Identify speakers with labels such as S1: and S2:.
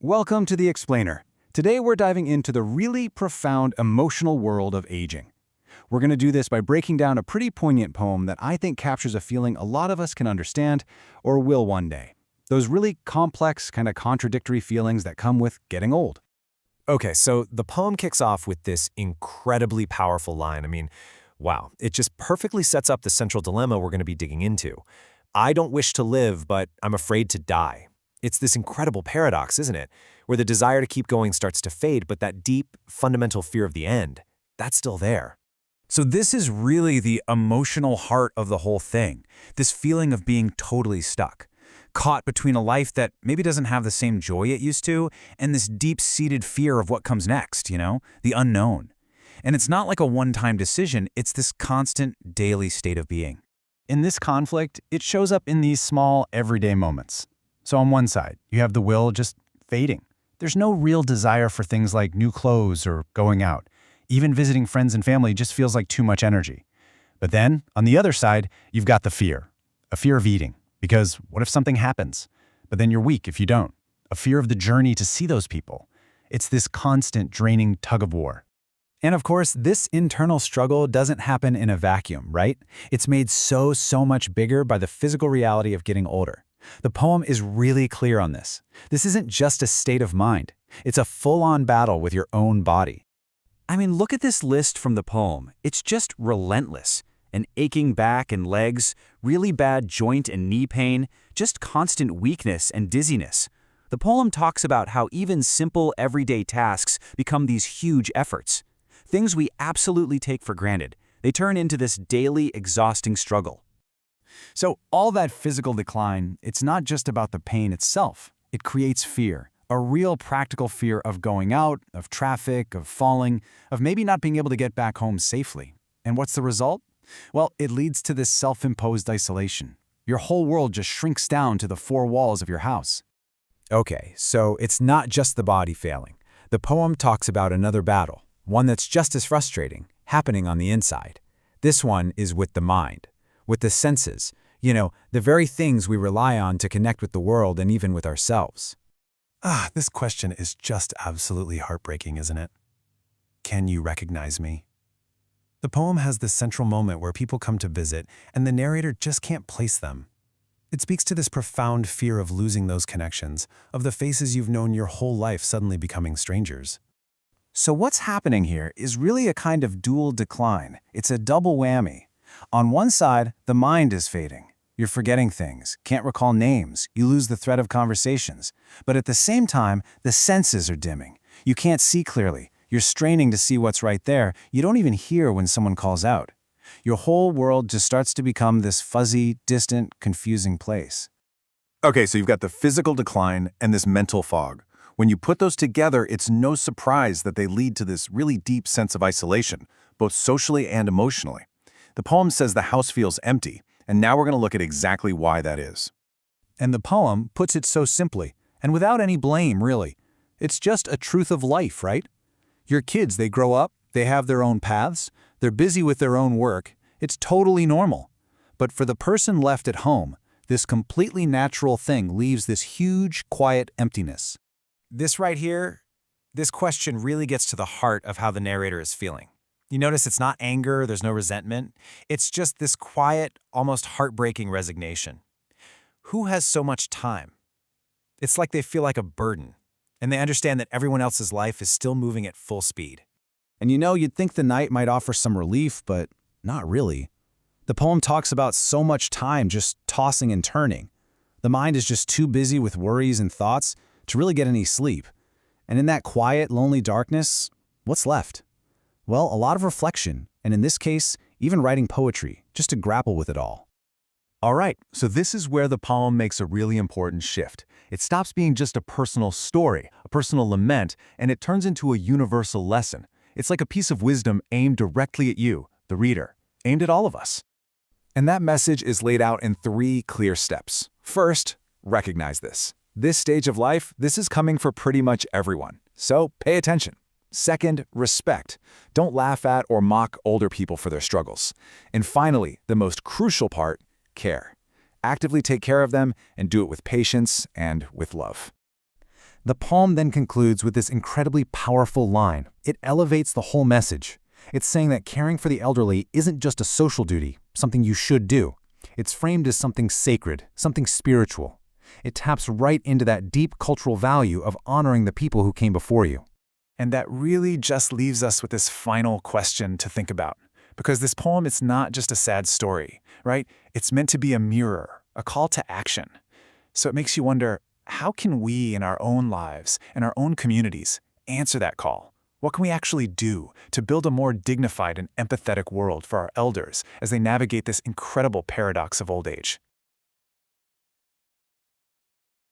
S1: Welcome to The Explainer. Today we're diving into the really profound emotional world of aging. We're going to do this by breaking down a pretty poignant poem that I think captures a feeling a lot of us can understand, or will one day. Those really complex, kind of contradictory feelings that come with getting old.
S2: Okay, so the poem kicks off with this incredibly powerful line. Wow, it just perfectly sets up the central dilemma we're going to be digging into. I don't wish to live, but I'm afraid to die. It's this incredible paradox, isn't it? Where the desire to keep going starts to fade, but that deep, fundamental fear of the end, that's still there.
S1: So this is really the emotional heart of the whole thing, this feeling of being totally stuck, caught between a life that maybe doesn't have the same joy it used to, and this deep-seated fear of what comes next, the unknown. And it's not like a one-time decision, it's this constant, daily state of being. In this conflict, it shows up in these small, everyday moments. So on one side, you have the will just fading. There's no real desire for things like new clothes or going out. Even visiting friends and family just feels like too much energy. But then, on the other side, you've got the fear. A fear of eating. Because what if something happens? But then you're weak if you don't. A fear of the journey to see those people. It's this constant, draining tug of war. And of course, this internal struggle doesn't happen in a vacuum, right? It's made so much bigger by the physical reality of getting older. The poem is really clear on this. This isn't just a state of mind. It's a full-on battle with your own body. Look at this list from the poem. It's just relentless. An aching back and legs, really bad joint and knee pain, just constant weakness and dizziness. The poem talks about how even simple everyday tasks become these huge efforts. Things we absolutely take for granted. They turn into this daily, exhausting struggle. So all that physical decline, it's not just about the pain itself. It creates fear, a real practical fear of going out, of traffic, of falling, of maybe not being able to get back home safely. And what's the result? Well, it leads to this self-imposed isolation. Your whole world just shrinks down to the four walls of your house.
S2: Okay, so it's not just the body failing. The poem talks about another battle, one that's just as frustrating, happening on the inside. This one is with the mind. With the senses, the very things we rely on to connect with the world and even with ourselves.
S3: This question is just absolutely heartbreaking, isn't it? Can you recognize me? The poem has this central moment where people come to visit, and the narrator just can't place them. It speaks to this profound fear of losing those connections, of the faces you've known your whole life suddenly becoming strangers.
S1: So what's happening here is really a kind of dual decline. It's a double whammy. On one side, the mind is fading. You're forgetting things, can't recall names, you lose the thread of conversations. But at the same time, the senses are dimming. You can't see clearly. You're straining to see what's right there. You don't even hear when someone calls out. Your whole world just starts to become this fuzzy, distant, confusing place.
S3: Okay, so you've got the physical decline and this mental fog. When you put those together, it's no surprise that they lead to this really deep sense of isolation, both socially and emotionally. The poem says the house feels empty, and now we're going to look at exactly why that is.
S1: And the poem puts it so simply, and without any blame, really. It's just a truth of life, right? Your kids, they grow up, they have their own paths, they're busy with their own work. It's totally normal. But for the person left at home, this completely natural thing leaves this huge, quiet emptiness.
S2: This right here, this question really gets to the heart of how the narrator is feeling. You notice it's not anger, there's no resentment. It's just this quiet, almost heartbreaking resignation. Who has so much time? It's like they feel like a burden, and they understand that everyone else's life is still moving at full speed.
S1: And you'd think the night might offer some relief, but not really. The poem talks about so much time just tossing and turning. The mind is just too busy with worries and thoughts to really get any sleep. And in that quiet, lonely darkness, what's left? Well, a lot of reflection, and in this case, even writing poetry, just to grapple with it all.
S3: All right, so this is where the poem makes a really important shift. It stops being just a personal story, a personal lament, and it turns into a universal lesson. It's like a piece of wisdom aimed directly at you, the reader, aimed at all of us. And that message is laid out in 3 clear steps. First, recognize this. This stage of life, this is coming for pretty much everyone. So pay attention. Second, respect. Don't laugh at or mock older people for their struggles. And finally, the most crucial part, care. Actively take care of them and do it with patience and with love. The poem then concludes with this incredibly powerful line. It elevates the whole message. It's saying that caring for the elderly isn't just a social duty, something you should do. It's framed as something sacred, something spiritual. It taps right into that deep cultural value of honoring the people who came before you.
S1: And that really just leaves us with this final question to think about. Because this poem, it's not just a sad story, right? It's meant to be a mirror, a call to action. So it makes you wonder, how can we in our own lives, in our own communities, answer that call? What can we actually do to build a more dignified and empathetic world for our elders as they navigate this incredible paradox of old age?